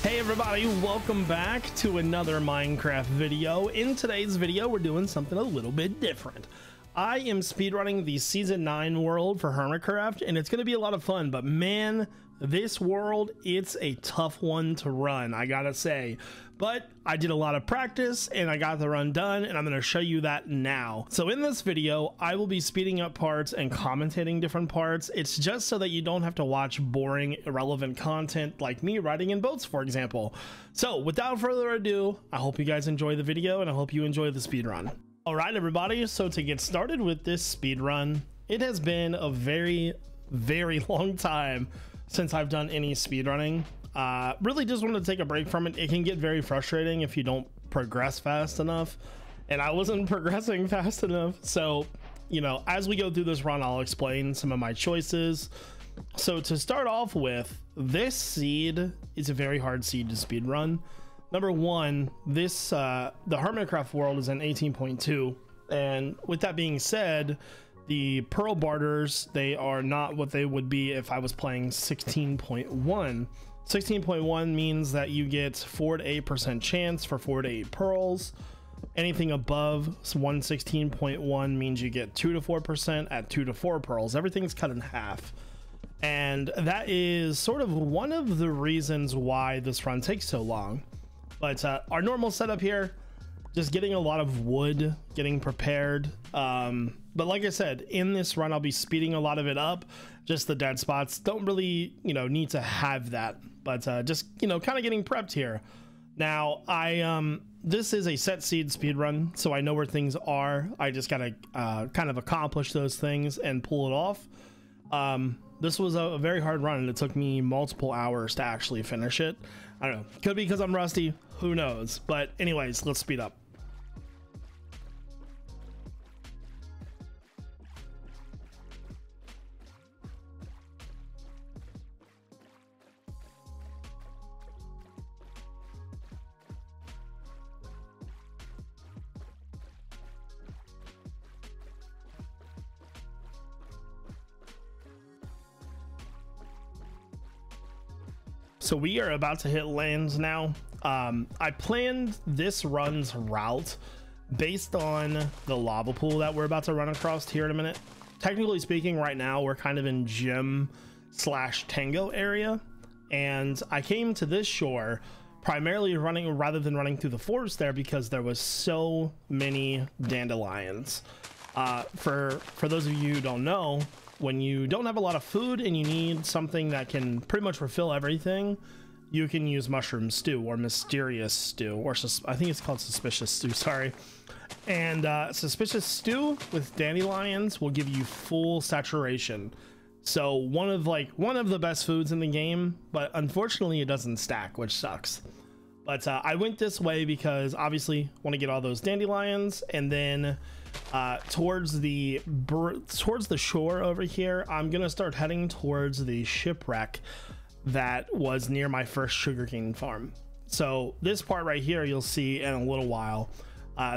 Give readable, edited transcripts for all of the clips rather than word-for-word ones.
Hey everybody, welcome back to another Minecraft video. In today's video, we're doing something a little bit different. I am speedrunning the Season 9 world for Hermitcraft, and it's going to be a lot of fun, but man, this world, it's a tough one to run, I gotta say. But I did a lot of practice, and I got the run done, and I'm going to show you that now. So in this video, I will be speeding up parts and commentating different parts. It's just so that you don't have to watch boring, irrelevant content like me riding in boats, for example. So without further ado, I hope you guys enjoy the video, and I hope you enjoy the speedrun. Alright everybody, so to get started with this speed run, it has been a very long time since I've done any speed running. Really just wanted to take a break from it. It can get very frustrating if you don't progress fast enough, and I wasn't progressing fast enough. So, you know, as we go through this run, I'll explain some of my choices. So to start off with, this seed is a very hard seed to speed run. Number one, this the Hermitcraft world is in 18.2, and with that being said, the pearl barters, they are not what they would be if I was playing 16.1. 16.1 means that you get 4 to 8% chance for 4 to 8 pearls. Anything above 116.1 means you get 2 to 4% at 2 to 4 pearls. Everything's cut in half. And that is sort of one of the reasons why this run takes so long. But our normal setup here, just getting a lot of wood, getting prepared. But like I said, in this run, I'll be speeding a lot of it up. Just the dead spots don't really, you know, need to have that. But just, you know, kind of getting prepped here. Now, this is a set seed speed run, so I know where things are. I just gotta kind of accomplish those things and pull it off. This was a very hard run, and it took me multiple hours to actually finish it. I don't know, could be because I'm rusty, who knows? But anyways, let's speed up. So we are about to hit lands now. I planned this run's route based on the lava pool that we're about to run across here in a minute. Technically speaking, right now we're kind of in gym / tango area, and I came to this shore primarily running rather than running through the forest there because there was so many dandelions. For those of you who don't know, when you don't have a lot of food and you need something that can pretty much refill everything, you can use mushroom stew or mysterious stew, or I think it's called suspicious stew, sorry. And suspicious stew with dandelions will give you full saturation. So one of the best foods in the game, but unfortunately it doesn't stack, which sucks. But I went this way because obviously want to get all those dandelions, and then towards the shore over here, I'm gonna start heading towards the shipwreck that was near my first sugarcane farm. So this part right here you'll see in a little while.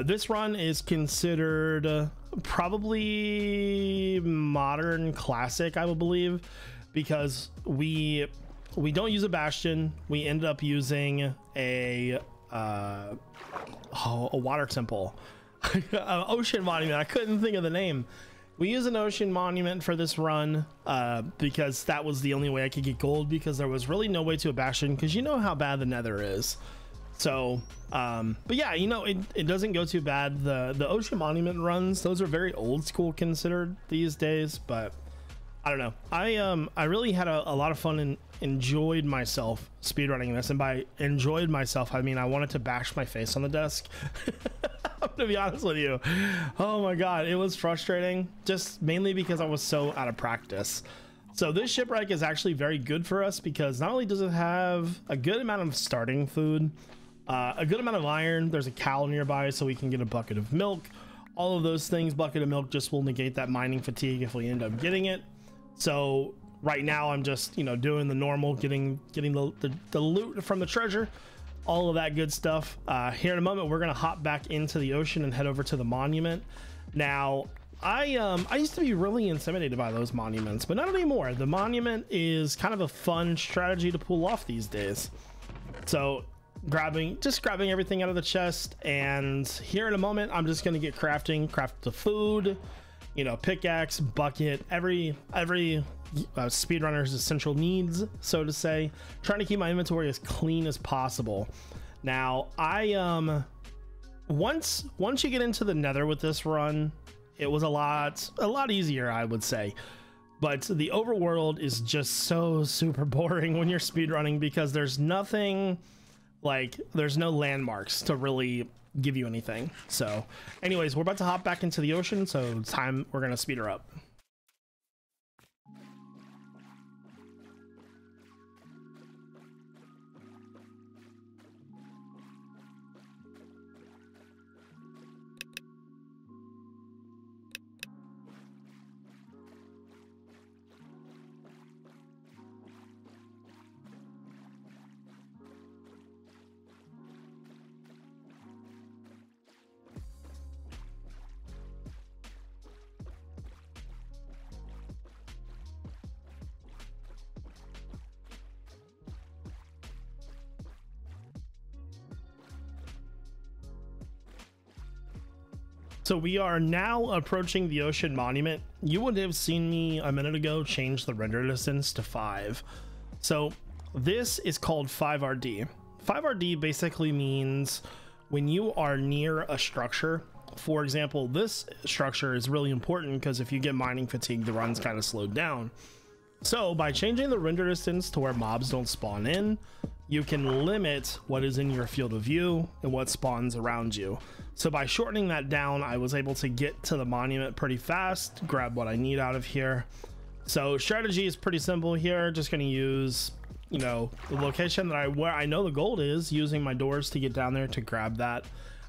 This run is considered probably modern classic, I would believe, because we don't use a bastion. We ended up using a water temple. Ocean monument. I couldn't think of the name. We use an ocean monument for this run because that was the only way I could get gold, because there was really no way to a bastion, because you know how bad the nether is. So but yeah, you know, it doesn't go too bad. The ocean monument runs, those are very old school considered these days, but I don't know. I really had a lot of fun and enjoyed myself speedrunning this, and by enjoyed myself I mean I wanted to bash my face on the desk. I'm gonna be honest with you. Oh my god, it was frustrating, just mainly because I was so out of practice. So this shipwreck is actually very good for us because not only does it have a good amount of starting food, a good amount of iron, there's a cow nearby so we can get a bucket of milk. All of those things, bucket of milk just will negate that mining fatigue if we end up getting it. So right now I'm just, you know, doing the normal, getting the loot from the treasure, all of that good stuff. Here in a moment we're gonna hop back into the ocean and head over to the monument. Now I used to be really intimidated by those monuments, but not anymore. The monument is kind of a fun strategy to pull off these days. So just grabbing everything out of the chest, and here in a moment I'm just going to get craft the food, you know, pickaxe, bucket, every speedrunner's essential needs, so to say, trying to keep my inventory as clean as possible. Now I once you get into the nether with this run, it was a lot easier, I would say. But the overworld is just so super boring when you're speedrunning, because there's nothing, like, there's no landmarks to really give you anything. So anyways, we're about to hop back into the ocean, so we're gonna speed her up. So we are now approaching the ocean monument. You would have seen me a minute ago change the render distance to 5. So this is called 5RD. 5RD basically means when you are near a structure. For example, this structure is really important because if you get mining fatigue, the run's kind of slowed down. So by changing the render distance to where mobs don't spawn in, you can limit what is in your field of view and what spawns around you. So by shortening that down, I was able to get to the monument pretty fast, grab what I need out of here. So strategy is pretty simple here. Just going to use, you know, the location that where I know the gold is, using my doors to get down there to grab that.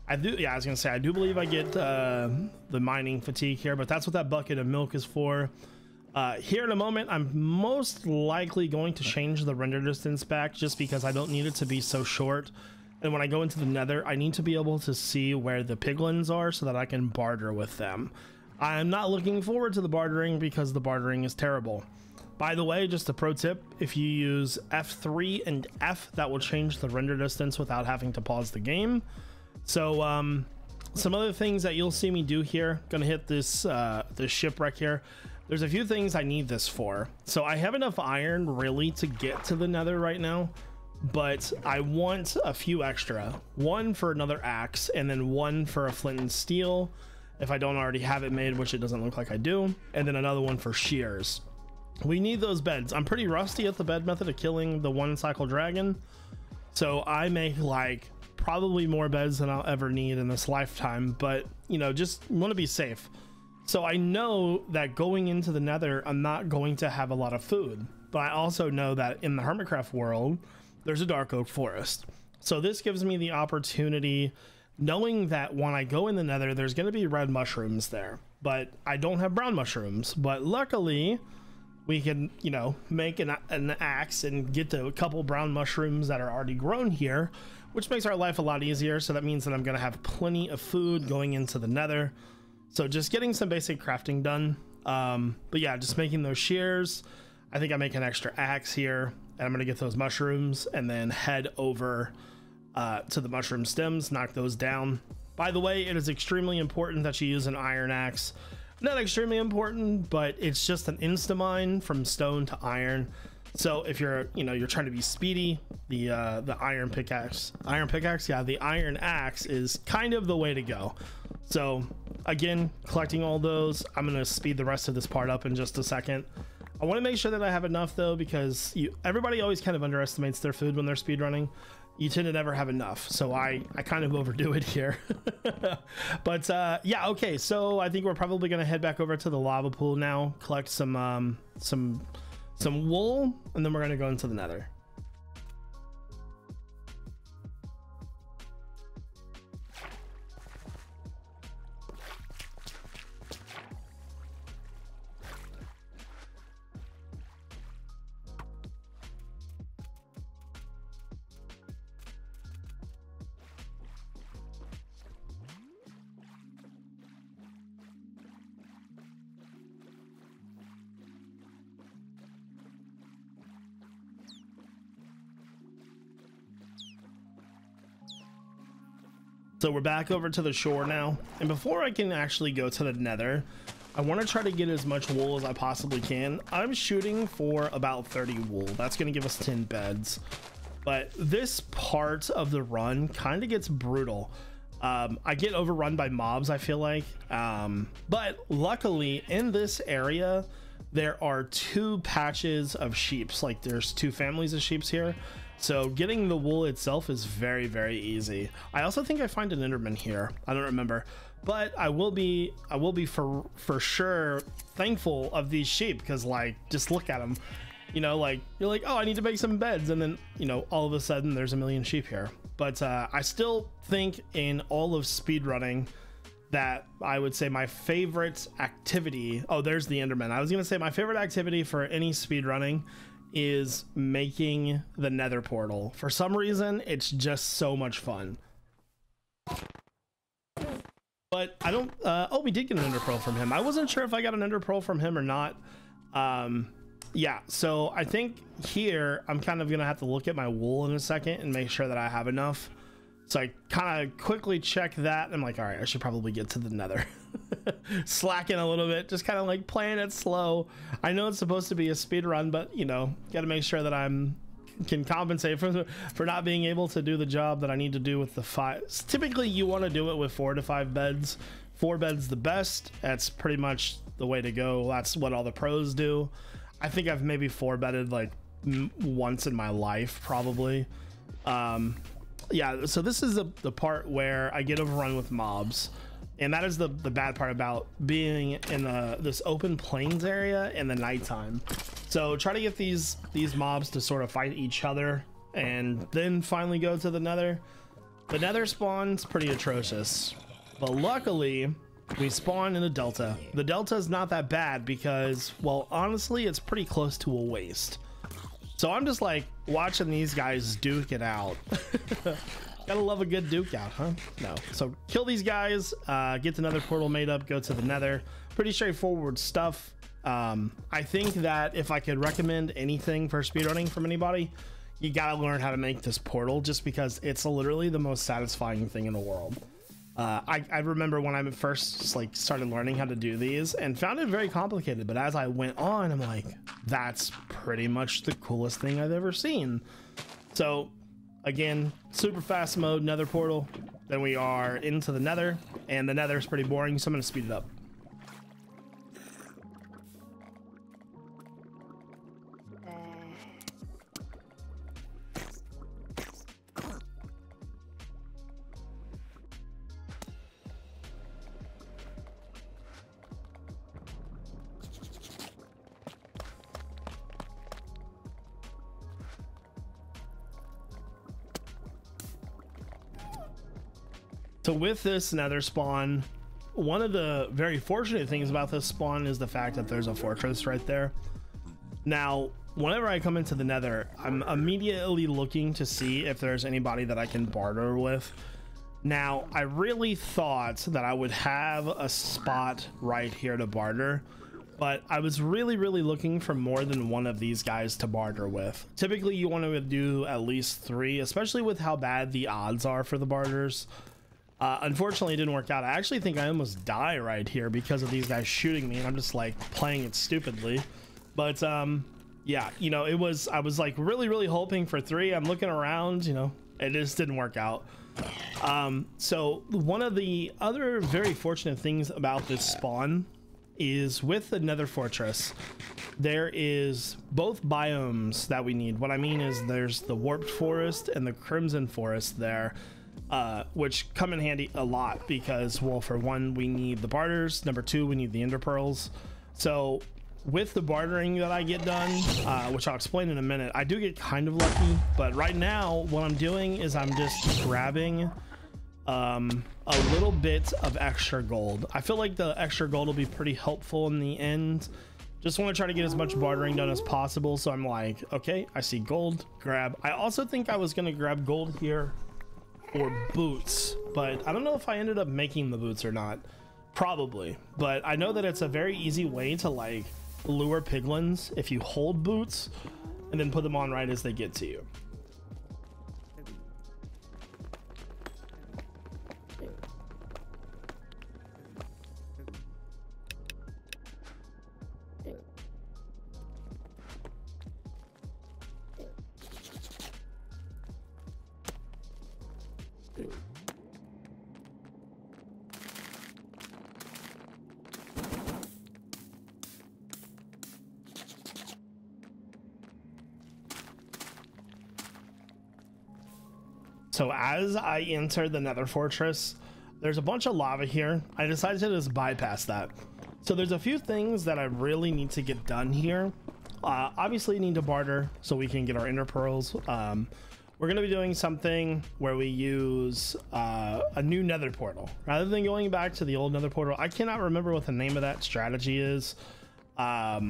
I was going to say, I do believe I get the mining fatigue here, but that's what that bucket of milk is for. Here in a moment, I'm most likely going to change the render distance back, just because I don't need it to be so short. And when I go into the nether, I need to be able to see where the piglins are so that I can barter with them. I'm not looking forward to the bartering because the bartering is terrible. By the way, just a pro tip, if you use F3 and F, that will change the render distance without having to pause the game. So some other things that you'll see me do here, gonna hit this shipwreck here. There's a few things I need this for. So I have enough iron really to get to the nether right now, but I want a few extra. One for another axe, and then one for a flint and steel if I don't already have it made, which it doesn't look like I do, and then another one for shears. We need those beds. I'm pretty rusty at the bed method of killing the one cycle dragon, so I make like probably more beds than I'll ever need in this lifetime, but you know, just want to be safe. So I know that going into the nether, I'm not going to have a lot of food, but I also know that in the Hermitcraft world, there's a dark oak forest. So this gives me the opportunity, knowing that when I go in the nether, there's going to be red mushrooms there, but I don't have brown mushrooms. But luckily we can, you know, make an axe and get to a couple brown mushrooms that are already grown here, which makes our life a lot easier. So that means that I'm going to have plenty of food going into the nether. So just getting some basic crafting done. But yeah, just making those shears. I think I make an extra axe here, and I'm going to get those mushrooms and then head over to the mushroom stems, knock those down. By the way, it is extremely important that you use an iron axe. Not extremely important, but it's just an insta mine from stone to iron. So if you're, you know, you're trying to be speedy, the iron pickaxe, yeah, the iron axe is kind of the way to go. So again, collecting all those, I'm going to speed the rest of this part up in just a second. I want to make sure that I have enough though, because everybody always kind of underestimates their food when they're speedrunning. You tend to never have enough, so I kind of overdo it here. But yeah, okay, so I think we're probably going to head back over to the lava pool now, collect some wool, and then we're going to go into the nether. So we're back over to the shore now, and before I can actually go to the nether, I want to try to get as much wool as I possibly can. I'm shooting for about 30 wool. That's going to give us 10 beds. But this part of the run kind of gets brutal. I get overrun by mobs, I feel like. But luckily in this area, there are 2 patches of sheeps. Like there's 2 families of sheeps here. So getting the wool itself is very, very easy. I also think I find an enderman here. I don't remember, but I will be for sure thankful of these sheep, because like, just look at them, you know, like you're like, oh, I need to make some beds, and then, you know, all of a sudden there's a million sheep here. But I still think in all of speedrunning that I would say my favorite activity, oh, there's the enderman. I was gonna say my favorite activity for any speedrunning is making the nether portal. For some reason it's just so much fun. But I don't oh, we did get an ender pearl from him. I wasn't sure if I got an ender pearl from him or not. Yeah, so I think here I'm kind of gonna have to look at my wool in a second and make sure that I have enough. So I kind of quickly check that. I'm like, all right, I should probably get to the nether. Slacking a little bit, just kind of like playing it slow. I know it's supposed to be a speed run, but you know, got to make sure that can compensate for not being able to do the job that I need to do with the 5. Typically you want to do it with 4 to 5 beds. 4 beds the best. That's pretty much the way to go. That's what all the pros do. I think I've maybe 4 bedded like once in my life, probably. Yeah, so this is the part where I get overrun with mobs, and that is the bad part about being in this open plains area in the nighttime. So try to get these mobs to sort of fight each other, and then finally go to the nether. The nether spawn's pretty atrocious, but luckily we spawn in a delta. The delta is not that bad because, well, honestly, it's pretty close to a waste. So I'm just like watching these guys duke it out. Gotta love a good duke out, huh? No. So kill these guys, get the nether portal made up, go to the nether. Pretty straightforward stuff. I think that if I could recommend anything for speedrunning from anybody, you gotta learn how to make this portal, just because it's literally the most satisfying thing in the world. I remember when I first like started learning how to do these and found it very complicated, but as I went on, I'm like, that's pretty much the coolest thing I've ever seen. So again, super fast mode, nether portal, then we are into the nether, and the nether is pretty boring, so I'm gonna speed it up. So with this nether spawn, one of the very fortunate things about this spawn is the fact that there's a fortress right there. Now, whenever I come into the nether, I'm immediately looking to see if there's anybody that I can barter with. Now, I really thought that I would have a spot right here to barter, but I was really looking for more than one of these guys to barter with. Typically, you want to do at least 3, especially with how bad the odds are for the barters. Unfortunately, it didn't work out. I actually think I almost die right here because of these guys shooting me, and I'm just like playing it stupidly. But yeah, you know, I was like really hoping for 3. I'm looking around, you know, it just didn't work out. So one of the other very fortunate things about this spawn is with the nether fortress, there is both biomes that we need. What I mean is there's the warped forest and the crimson forest there. Which come in handy a lot because, well, for one, we need the barters. Number 2, we need the ender pearls. So with the bartering that I get done, which I'll explain in a minute, I do get kind of lucky, but right now what I'm doing is I'm just grabbing a little bit of extra gold. I feel like the extra gold will be pretty helpful in the end. Just want to try to get as much bartering done as possible. So I'm like, okay, I see gold, grab. I also think I was going to grab gold here or boots, but I don't know if I ended up making the boots or not. Probably, but I know that it's a very easy way to like lure piglins if you hold boots and then put them on right as they get to you. So as I enter the Nether Fortress, there's a bunch of lava here. I decided to just bypass that. So there's a few things that I really need to get done here. Obviously need to barter so we can get our ender pearls. We're going to be doing something where we use a new nether portal rather than going back to the old nether portal. I cannot remember what the name of that strategy is. I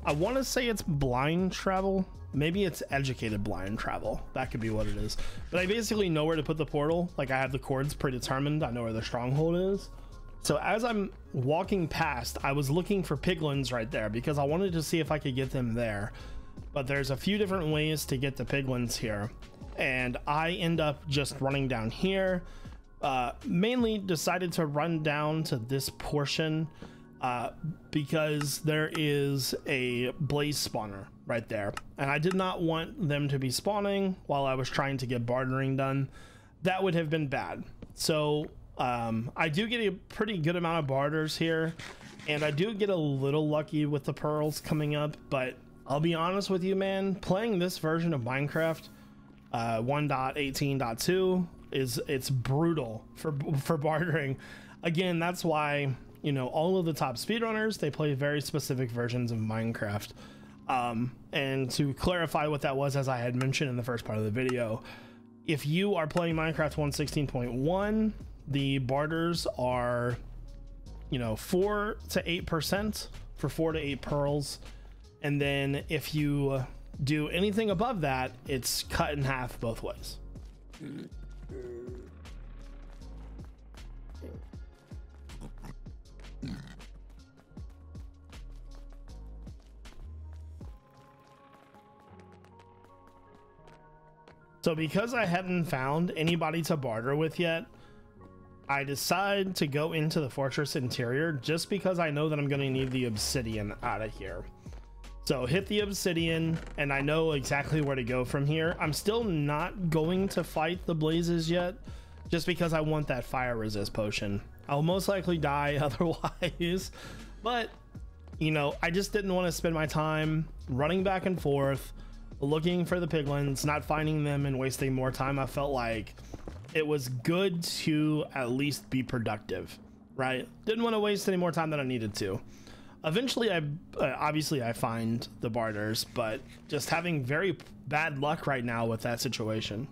want to say it's blind travel. Maybe it's educated blind travel. That could be what it is. But I basically know where to put the portal. Like I have the coords predetermined. I know where the stronghold is. So as I'm walking past, I was looking for piglins right there because I wanted to see if I could get them there. But there's a few different ways to get the piglins here. And I end up just running down here. Mainly decided to run down to this portion because there is a blaze spawner right there. And I did not want them to be spawning while I was trying to get bartering done. That would have been bad. So I do get a pretty good amount of barters here. And I do get a little lucky with the pearls coming up. But I'll be honest with you, man, playing this version of Minecraft 1.18.2 it's brutal for bartering. Again, that's why, you know, all of the top speedrunners, they play very specific versions of Minecraft. And to clarify what that was, as I had mentioned in the first part of the video, if you are playing Minecraft 1.16.1, the barters are, you know, 4 to 8% for 4 to 8 pearls. And then if you do anything above that, it's cut in half both ways. So because I hadn't found anybody to barter with yet, I decide to go into the fortress interior just because I know that I'm going to need the obsidian out of here. So hit the obsidian and I know exactly where to go from here. I'm still not going to fight the blazes yet just because I want that fire resist potion. I'll most likely die otherwise, but you know, I just didn't want to spend my time running back and forth looking for the piglins, not finding them and wasting more time. I felt like it was good to at least be productive, right? Didn't want to waste any more time than I needed to. Eventually obviously I find the barters, but just having very bad luck right now with that situation.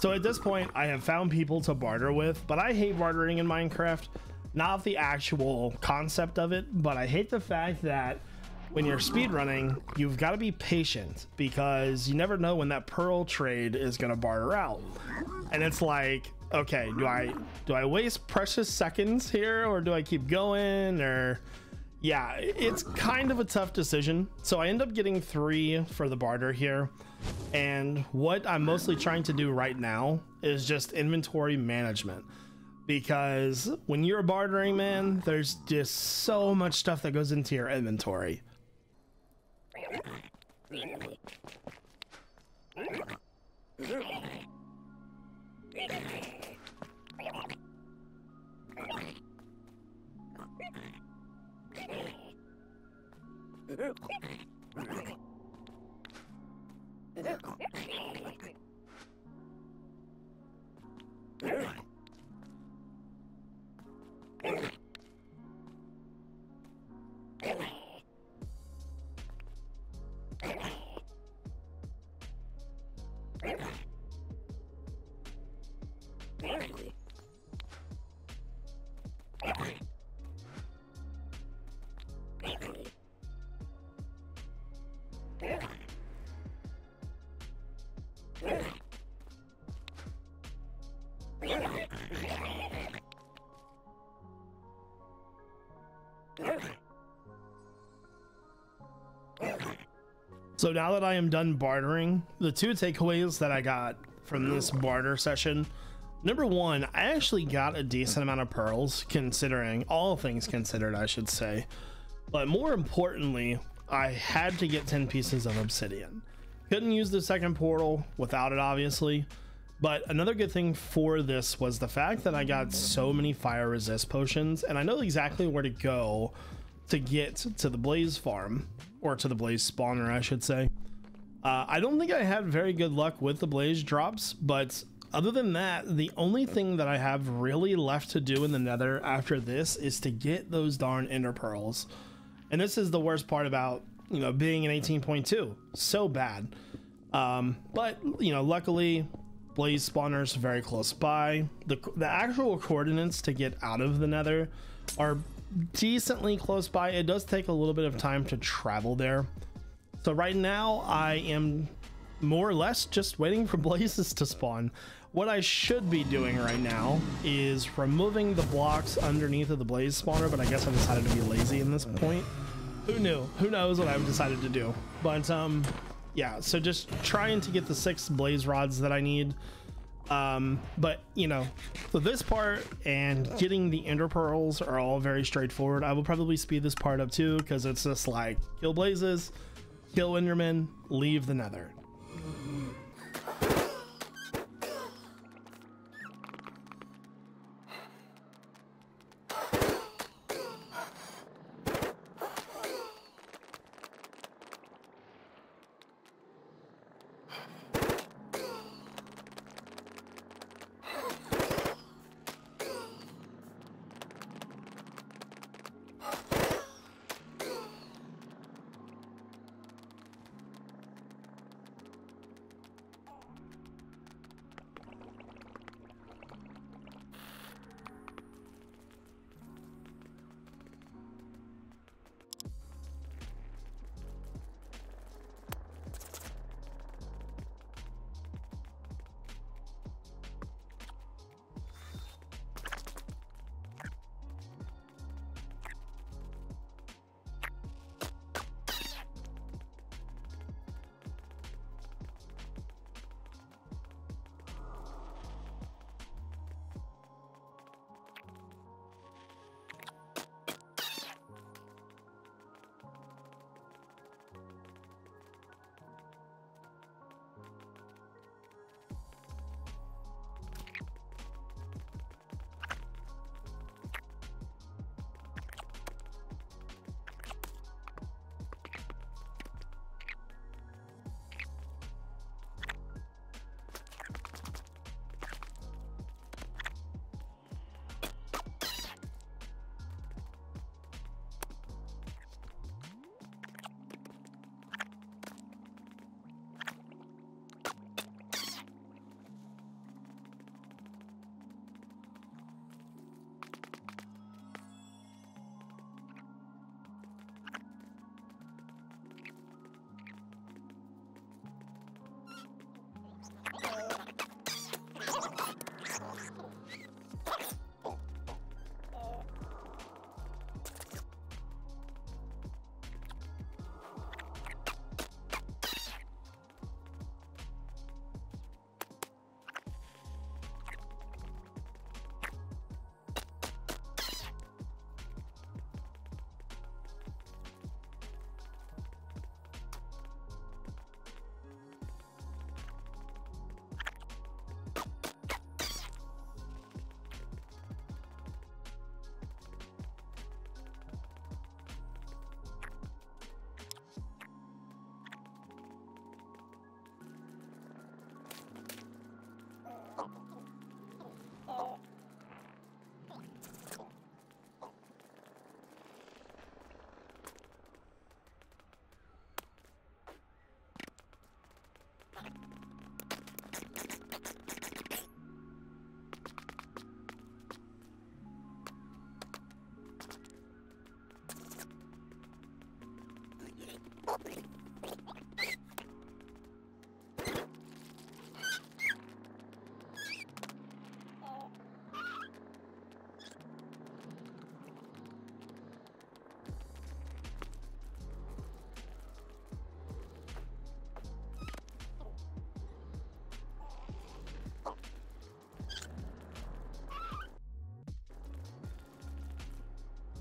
So at this point, I have found people to barter with, but I hate bartering in Minecraft. Not the actual concept of it, but I hate the fact that when you're speedrunning, you've got to be patient because you never know when that pearl trade is going to barter out. And it's like, okay, do I waste precious seconds here or do I keep going? Or yeah, it's kind of a tough decision. So I end up getting 3 for the barter here. And what I'm mostly trying to do right now is just inventory management, because when you're bartering, man, there's just so much stuff that goes into your inventory. So now that I am done bartering, the 2 takeaways that I got from this barter session, number 1, I actually got a decent amount of pearls, considering all things considered, I should say. But more importantly, I had to get 10 pieces of obsidian. Couldn't use the second portal without it, obviously. But another good thing for this was the fact that I got so many fire resist potions, and I know exactly where to go to get to the blaze farm, or to the blaze spawner, I should say. I don't think I had very good luck with the blaze drops, but other than that, the only thing that I have really left to do in the nether after this is to get those darn ender pearls. And this is the worst part about, you know, being in 18.2. So bad. But, you know, luckily, blaze spawners very close by. The actual coordinates to get out of the nether are decently close by. It does take a little bit of time to travel there. So right now I am more or less just waiting for blazes to spawn. What I should be doing right now is removing the blocks underneath of the blaze spawner, but I guess I decided to be lazy in this point. Who knew? Who knows what I've decided to do? But yeah, so just trying to get the 6 blaze rods that I need. But you know, so this part and getting the ender pearls are all very straightforward. I will probably speed this part up too, because it's just like kill blazes, kill endermen, leave the nether.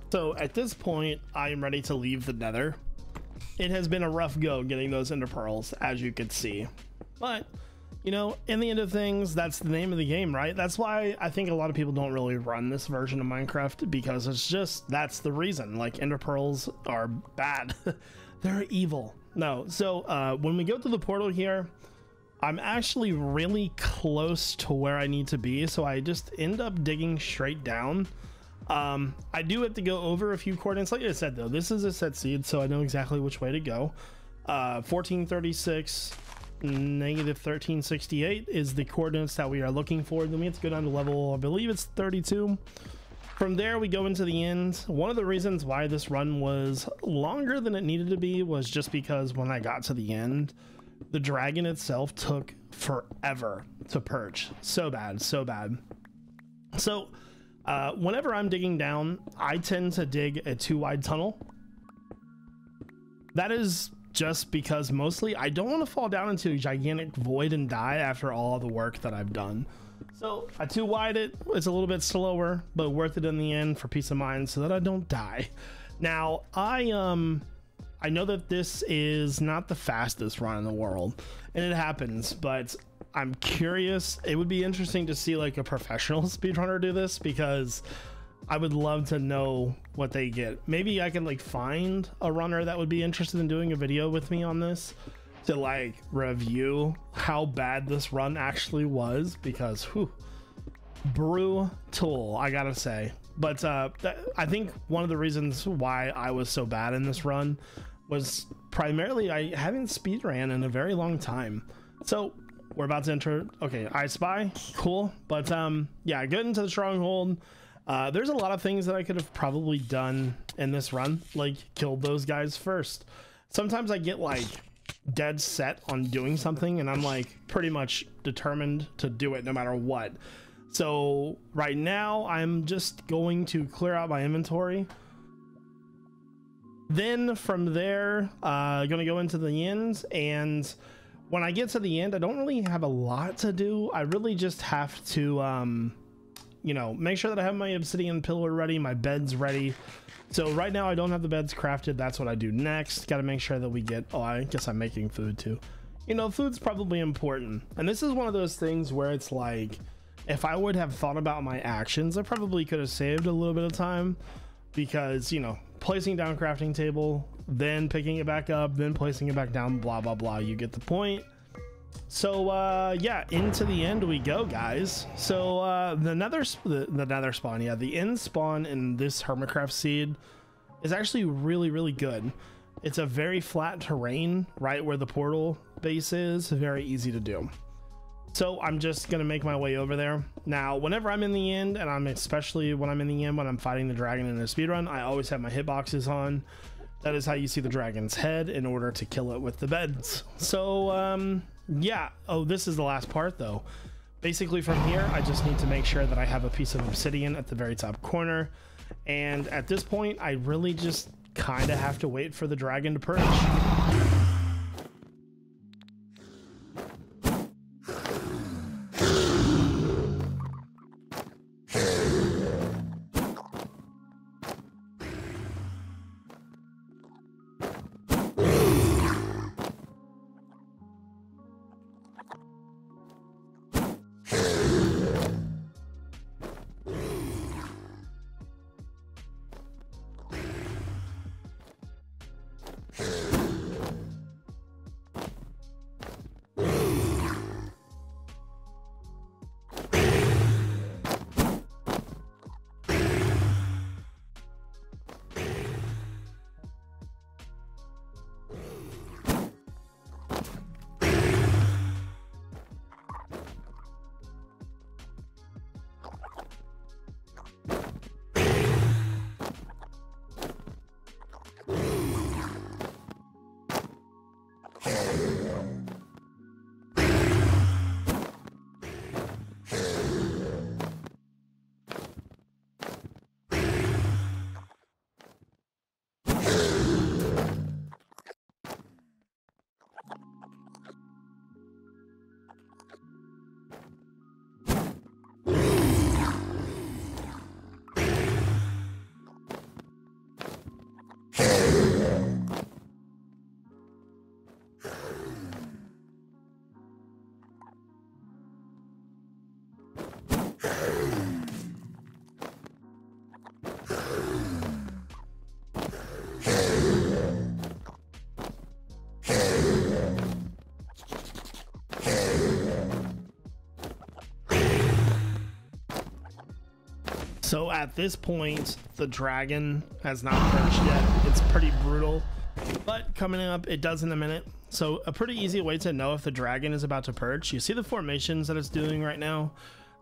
So at this point, I am ready to leave the nether. it has been a rough go getting those ender pearls, as you could see. But, you know, in the end of things, that's the name of the game, right? That's why I think a lot of people don't really run this version of Minecraft, because it's just, that's the reason. Like, ender pearls are bad. They're evil. No, so when we go to the portal here, I'm actually really close to where I need to be, so I just end up digging straight down. I do have to go over a few coordinates. Like I said, though, this is a set seed, so I know exactly which way to go. 1436 negative 1368 is the coordinates that we are looking for. Then we have to go down to level, I believe it's 32. From there we go into the end. One of the reasons why this run was longer than it needed to be was just because when I got to the end, the dragon itself took forever to perch. So bad, so bad. So whenever I'm digging down, I tend to dig a 2-wide tunnel. That is just because mostly I don't want to fall down into a gigantic void and die after all the work that I've done. So I 2-wide it. It's a little bit slower, but worth it in the end for peace of mind so that I don't die. Now, I know that this is not the fastest run in the world, and it happens, but I'm curious. It would be interesting to see like a professional speedrunner do this, because I would love to know what they get. Maybe I can like find a runner that would be interested in doing a video with me on this to like review how bad this run actually was, because whew, brutal, I gotta say. But I think one of the reasons why I was so bad in this run was primarily I haven't speedran in a very long time. So we're about to enter. Okay, I spy, cool. But yeah, get into the stronghold. There's a lot of things that I could have probably done in this run, like killed those guys first. Sometimes I get like dead set on doing something and I'm like pretty much determined to do it no matter what. So right now I'm just going to clear out my inventory. Then from there, gonna go into the end, and when I get to the end, I don't really have a lot to do. I really just have to you know, make sure that I have my obsidian pillar ready, my beds ready. So right now I don't have the beds crafted. That's what I do next. Got to make sure that we get, oh, I guess I'm making food too. You know, food's probably important. And this is one of those things where it's like, if I would have thought about my actions, I probably could have saved a little bit of time, because, you know, placing down crafting table, then picking it back up, then placing it back down, blah, blah, blah. You get the point. So yeah, into the end we go, guys. So the nether spawn, yeah, the end spawn in this Hermitcraft seed is actually really, really good. It's a very flat terrain right where the portal base is, very easy to do. So I'm just gonna make my way over there. Now whenever I'm in the end, and especially when I'm in the end when I'm fighting the dragon in a speedrun, I always have my hitboxes on. That is how you see the dragon's head in order to kill it with the beds. So yeah, oh, this is the last part though. Basically from here I just need to make sure that I have a piece of obsidian at the very top corner, and at this point I really just kind of have to wait for the dragon to perch. So at this point, the dragon has not perched yet. It's pretty brutal, but coming up, it does in a minute. So a pretty easy way to know if the dragon is about to perch. You see the formations that it's doing right now,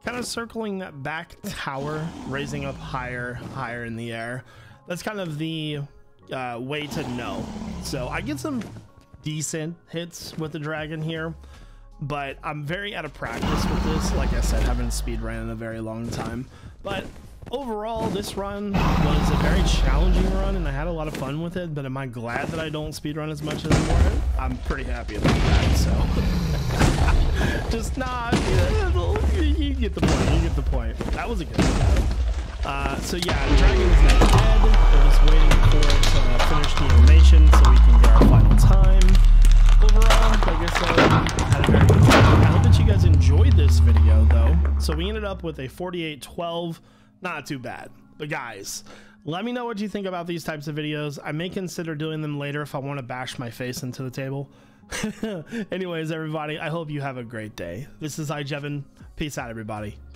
kind of circling that back tower, raising up higher in the air. That's kind of the way to know. So I get some decent hits with the dragon here, but I'm very out of practice with this. Like I said, haven't speedrun in a very long time, but overall this run was a very challenging run and I had a lot of fun with it. But am I glad that I don't speedrun as much anymore? I'm pretty happy about that. So just not, you get the point. That was a good one. So yeah, the dragon is now dead. We're just waiting for it to finish the animation so we can get our final time. Overall, like I said, had a very good time. I hope that you guys enjoyed this video though. So we ended up with a 48-12, not too bad. But guys, let me know what you think about these types of videos. I may consider doing them later if I want to bash my face into the table. Anyways, everybody, I hope you have a great day. This is iJevin. Peace out, everybody.